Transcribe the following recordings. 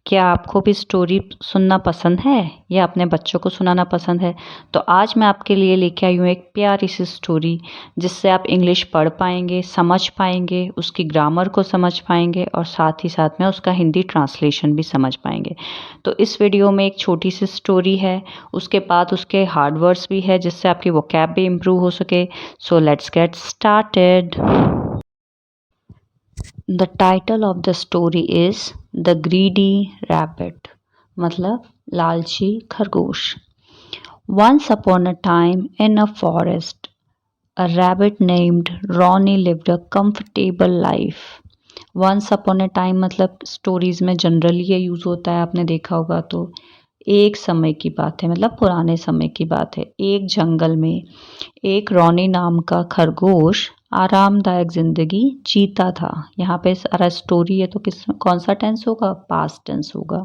क्या आपको भी स्टोरी सुनना पसंद है या अपने बच्चों को सुनाना पसंद है? तो आज मैं आपके लिए लेके आई हूँ एक प्यारी सी स्टोरी जिससे आप इंग्लिश पढ़ पाएँगे, समझ पाएँगे, उसकी ग्रामर को समझ पाएँगे और साथ ही साथ में उसका हिंदी ट्रांसलेशन भी समझ पाएँगे। तो इस वीडियो में एक छोटी सी स्टोरी है, उसके बाद उसके हार्ड वर्ड्स भी है जिससे आपकी वोकैब भी इम्प्रूव हो सके। So let's get started. The title of the story is The Greedy Rabbit, मतलब लालची खरगोश। Once upon a time in a forest, a rabbit named Ronnie lived a comfortable life. Once upon a time मतलब stories में generally ये use होता है, आपने देखा होगा। तो एक समय की बात है, मतलब पुराने समय की बात है। एक जंगल में एक रॉनी नाम का खरगोश आरामदायक जिंदगी जीता था। यहाँ पे सारा स्टोरी है तो कौन सा टेंस होगा? पास्ट टेंस होगा।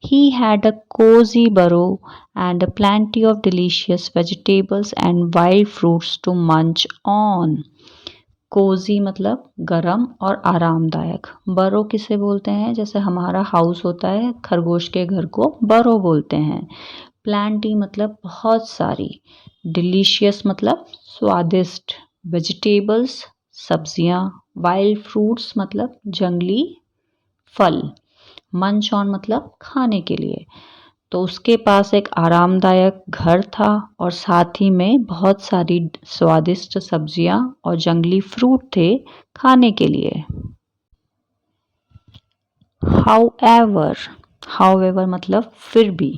He had a cozy burrow and plenty of delicious vegetables and wild fruits to munch on. Cosy मतलब गरम और आरामदायक। बरो किसे बोलते हैं? जैसे हमारा हाउस होता है, खरगोश के घर को बरो बोलते हैं। प्लांटी मतलब बहुत सारी। डिलीशियस मतलब स्वादिष्ट। वेजिटेबल्स सब्जियां। वाइल्ड फ्रूट्स मतलब जंगली फल। मंच ऑन मतलब खाने के लिए। तो उसके पास एक आरामदायक घर था और साथ ही में बहुत सारी स्वादिष्ट सब्जियां और जंगली फ्रूट थे खाने के लिए। However मतलब फिर भी।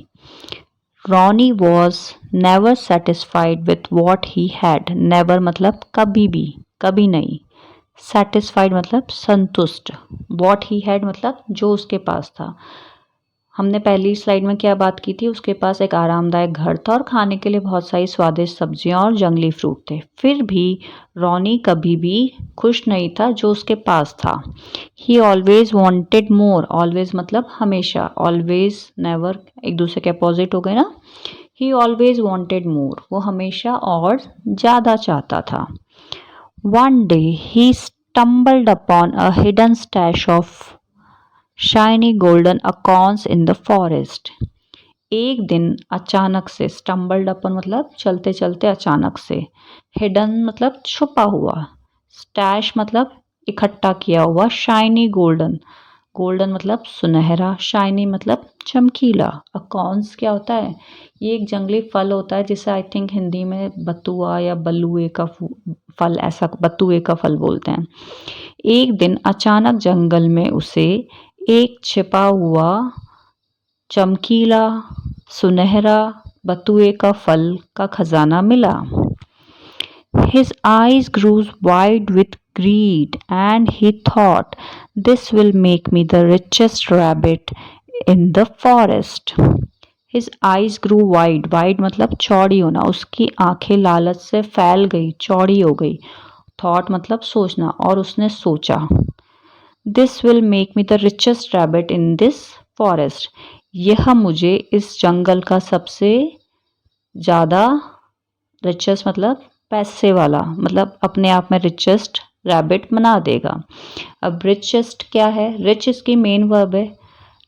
Ronnie was never satisfied with what he had. Never मतलब कभी भी, कभी नहीं। Satisfied मतलब संतुष्ट। What he had मतलब जो उसके पास था। हमने पहली स्लाइड में क्या बात की थी? उसके पास एक आरामदायक घर था और खाने के लिए बहुत सारी स्वादिष्ट सब्जियां और जंगली फ्रूट थे। फिर भी रॉनी कभी भी खुश नहीं था जो उसके पास था। ही ऑलवेज वॉन्टेड मोर। ऑलवेज मतलब हमेशा, ऑलवेज नेवर एक दूसरे के अपोजिट हो गए ना। ही ऑलवेज वॉन्टेड मोर, वो हमेशा और ज़्यादा चाहता था। One day he stumbled upon a hidden stash of shiny golden acorns in the forest. एक दिन अचानक से, स्टम्बल्ड अपन मतलब चलते चलते अचानक से। हिडन मतलब छुपा हुआ। स्टैश मतलब इकट्ठा किया हुआ। शाइनी गोल्डन, गोल्डन मतलब सुनहरा, शाइनी मतलब चमकीला। अकॉर्न्स क्या होता है? ये एक जंगली फल होता है जिसे आई थिंक हिंदी में बतुआ या बलुए का फल, ऐसा बतुए का फल बोलते हैं। एक दिन अचानक जंगल में उसे एक छिपा हुआ चमकीला सुनहरा बतुए का फल का खजाना मिला। His eyes grew wide with greed and he thought, this will make me the richest rabbit in the forest. His eyes grew wide. Wide मतलब चौड़ी होना। उसकी आंखें लालच से फैल गई, चौड़ी हो गई। Thought मतलब सोचना, और उसने सोचा, This will make me the richest rabbit in this forest. यह मुझे इस जंगल का सबसे ज़्यादा, रिचेस्ट मतलब पैसे वाला, मतलब अपने आप में रिचेस्ट रैबिट बना देगा। अब रिचेस्ट क्या है? रिच इसकी मेन वर्ब है।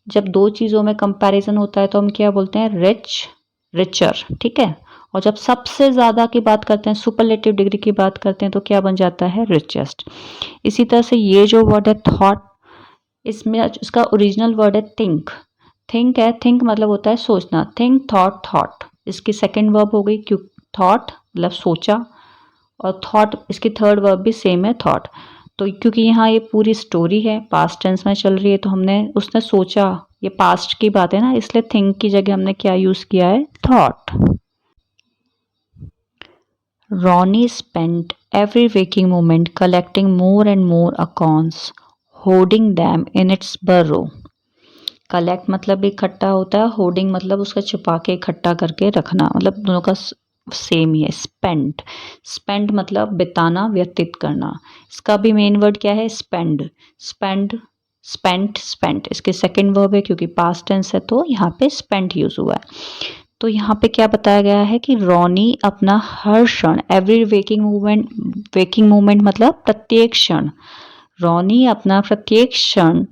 जब दो चीज़ों में कंपैरिजन होता है तो हम क्या बोलते हैं? रिच, रिचर, ठीक है। और जब सबसे ज़्यादा की बात करते हैं, सुपरलेटिव डिग्री की बात करते हैं, तो क्या बन जाता है? रिचेस्ट। इसी तरह से ये जो वर्ड है थॉट, इसमें इसका ओरिजिनल वर्ड है थिंक। थिंक है, थिंक मतलब होता है सोचना। थिंक, थॉट, थॉट इसकी सेकंड वर्ब हो गई, क्यों? थॉट मतलब सोचा, और थॉट इसकी थर्ड वर्ब भी सेम है, थॉट। तो क्योंकि यहाँ ये पूरी स्टोरी है पास्ट टेंस में चल रही है, तो हमने उसने सोचा, ये पास्ट की बात है ना, इसलिए थिंक की जगह हमने क्या यूज किया है? Thought. Ronnie spent every waking moment collecting more and more acorns, hoarding them in its burrow. Collect मतलब इकट्ठा होता है, होर्डिंग मतलब उसका छुपा के इकट्ठा करके रखना, मतलब दोनों का सेम ही है। स्पेंड, स्पेंड मतलब बिताना, व्यतीत करना। इसका भी मेन वर्ड क्या है? स्पेंड। स्पेंड, स्पेंट, स्पेंट इसके सेकंड वर्ब है, क्योंकि पास्ट टेंस है तो यहाँ पे स्पेंट यूज हुआ है। तो यहाँ पे क्या बताया गया है कि रॉनी अपना हर क्षण, एवरी वेकिंग मोमेंट मतलब प्रत्येक क्षण, रॉनी अपना प्रत्येक क्षण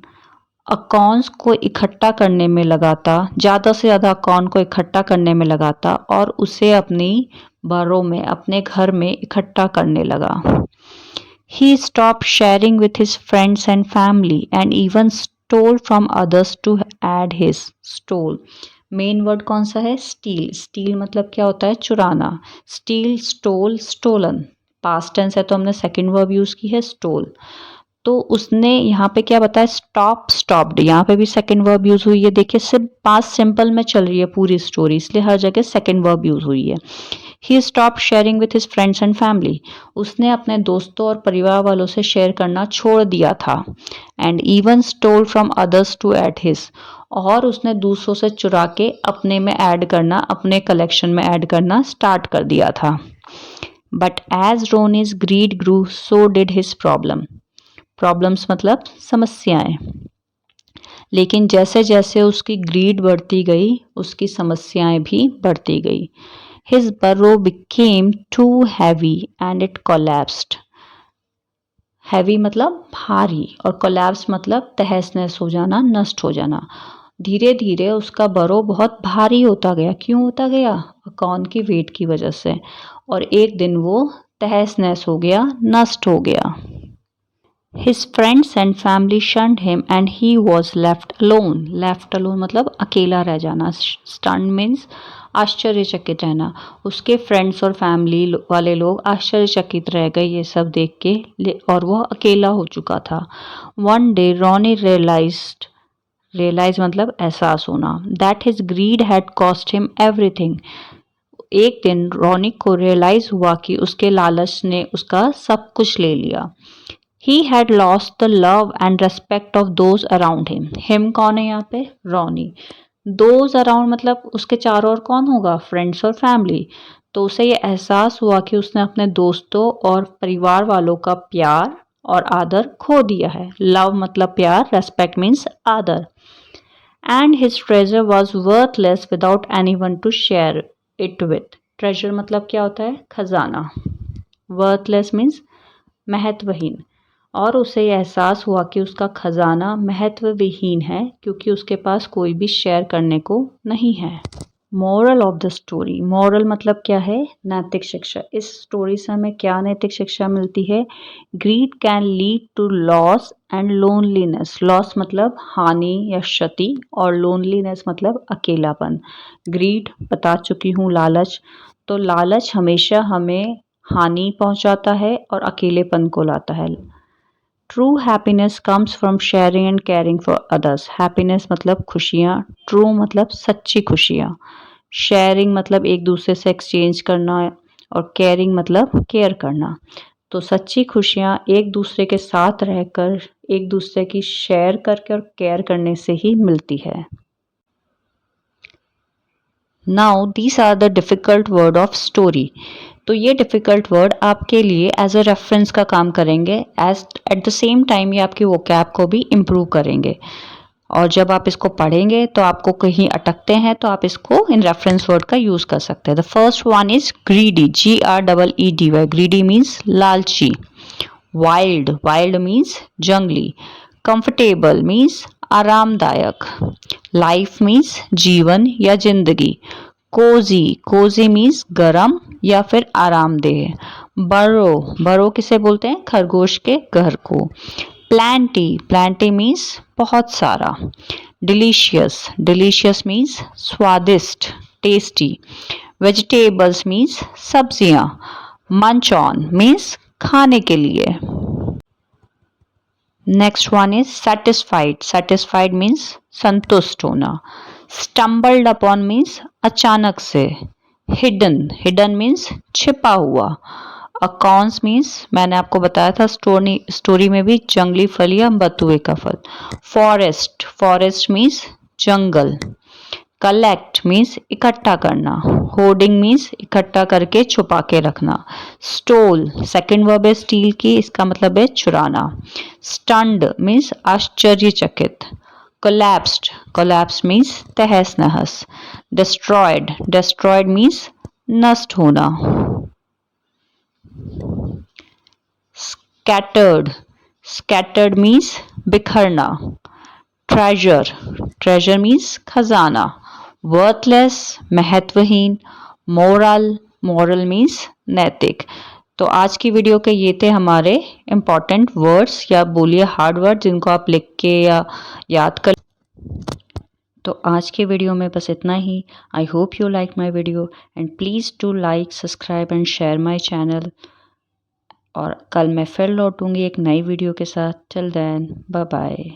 अकाउंट्स को इकट्ठा करने में लगाता, ज़्यादा से ज़्यादा अकाउंट को इकट्ठा करने में लगाता और उसे अपनी बरों में, अपने घर में इकट्ठा करने लगा। He stopped sharing with his friends and family and even stole from others to add his stole. Main word कौन सा है? स्टील। स्टील मतलब क्या होता है? चुराना। Steal, stole, stolen. Past tense है तो हमने सेकेंड वर्ब यूज की है स्टोल। तो उसने यहाँ पे क्या बताया? Stop, stopped. यहाँ पे भी सेकेंड वर्ब यूज हुई है। देखिए सिर्फ पास्ट सिंपल में चल रही है पूरी स्टोरी, इसलिए हर जगह सेकेंड वर्ब यूज हुई है। He stop sharing with his friends and family. उसने अपने दोस्तों और परिवार वालों से शेयर करना छोड़ दिया था। And even stole from others to add his. और उसने दूसरों से चुरा के अपने में ऐड करना, अपने कलेक्शन में ऐड करना स्टार्ट कर दिया था। But as Ronnie's greed grew so did his problem. Problems मतलब समस्याएं। लेकिन जैसे जैसे उसकी ग्रीड बढ़ती गई, उसकी समस्याएं भी बढ़ती गई। His burrow became too heavy and it collapsed. Heavy मतलब भारी और collapse मतलब तहस नहस हो जाना, नष्ट हो जाना। धीरे धीरे उसका बरो बहुत भारी होता गया। क्यों होता गया? अकाउंट की वेट की वजह से। और एक दिन वो तहस नहस हो गया, नष्ट हो गया। His friends and family shunned him and he was left alone. Left alone मतलब अकेला रह जाना। Stunned means आश्चर्यचकित रहना। उसके फ्रेंड्स और फैमिली वाले लोग आश्चर्यचकित रह गए ये सब देख के, और वह अकेला हो चुका था। One day Ronnie realized, realize मतलब एहसास होना, that his greed had cost him everything. एक दिन रॉनी को रियलाइज हुआ कि उसके लालच ने उसका सब कुछ ले लिया। He had lost the love and respect of those around him. Him कौन है यहाँ पे? रॉनी। Those around मतलब उसके चारों ओर कौन होगा? फ्रेंड्स और फैमिली। तो उसे ये एहसास हुआ कि उसने अपने दोस्तों और परिवार वालों का प्यार और आदर खो दिया है। लव मतलब प्यार, रेस्पेक्ट मीन्स आदर। And his treasure was worthless without anyone to share it with. Treasure मतलब क्या होता है? खजाना। Worthless means महत्वहीन। और उसे एहसास हुआ कि उसका खजाना महत्व विहीन है क्योंकि उसके पास कोई भी शेयर करने को नहीं है। Moral of the story. Moral मतलब क्या है? नैतिक शिक्षा। इस स्टोरी से हमें क्या नैतिक शिक्षा मिलती है? Greed can lead to loss and loneliness. Loss मतलब हानि या क्षति, और लोनलीनेस मतलब अकेलापन। ग्रीड बता चुकी हूँ, लालच। तो लालच हमेशा हमें हानि पहुंचाता है और अकेलेपन को लाता है। True happiness comes from sharing and caring for others. Happiness मतलब खुशियाँ, ट्रू मतलब सच्ची खुशियाँ, शेयरिंग मतलब एक दूसरे से एक्सचेंज करना, और केयरिंग मतलब केयर करना। तो सच्ची खुशियाँ एक दूसरे के साथ रहकर, एक दूसरे की शेयर करके और केयर करने से ही मिलती है। Now these are the difficult word of story. तो ये डिफ़िकल्ट वर्ड आपके लिए एज अ रेफरेंस का काम करेंगे, as at the same time ये आपकी वोकैब को भी इम्प्रूव करेंगे। और जब आप इसको पढ़ेंगे तो आपको कहीं अटकते हैं तो आप इसको इन रेफरेंस वर्ड का यूज़ कर सकते हैं। The first one is greedy, GREEDY। Greedy means लालची। वाइल्ड, वाइल्ड मीन्स जंगली। कंफर्टेबल मीन्स आरामदायक। लाइफ मीन्स जीवन या जिंदगी। कोजी, कोजी मीन्स गरम या फिर आरामदेह। बरो, बरो किसे बोलते हैं? खरगोश के घर को। प्लांटी, प्लांटी मीन्स बहुत सारा। डिलीशियस, डिलीशियस मीन्स स्वादिष्ट, टेस्टी। वेजिटेबल्स मीन्स सब्जियां। मंच ऑन मीन्स खाने के लिए। Next one is satisfied. Satisfied means संतुष्ट होना। स्टम्बल्ड अपॉन मीन्स अचानक से। हिडन, हिडन मीन्स छिपा हुआ। अकाउंट्स मीन्स मैंने आपको बताया था स्टोरी में भी, जंगली फल या बथुए का फल। फॉरेस्ट, फॉरेस्ट मीन्स जंगल। कलेक्ट मीन्स इकट्ठा करना। होर्डिंग मीन्स इकट्ठा करके छुपा के रखना। स्टोल, सेकेंड वर्ब है स्टील की, इसका मतलब है चुराना। स्टंड मीन्स आश्चर्यचकित। कोलैप्स्ड, कोलैप्स मीन्स तहस नहस। डिस्ट्रॉयड, डिस्ट्रॉयड मीन्स नष्ट होना। स्कैटर्ड, स्कैटर्ड मीन्स बिखरना। ट्रेजर, ट्रेजर मीन्स खजाना। वर्थलेस, महत्वहीन। मोरल, मोरल मीन्स नैतिक। तो आज की वीडियो के ये थे हमारे इम्पॉर्टेंट वर्ड्स या बोलिए हार्ड वर्ड जिनको आप लिख के या याद कर। तो आज के वीडियो में बस इतना ही। I hope you like my video and please do like, subscribe and share my channel. और कल मैं फिर लौटूंगी एक नई वीडियो के साथ। Till then bye bye.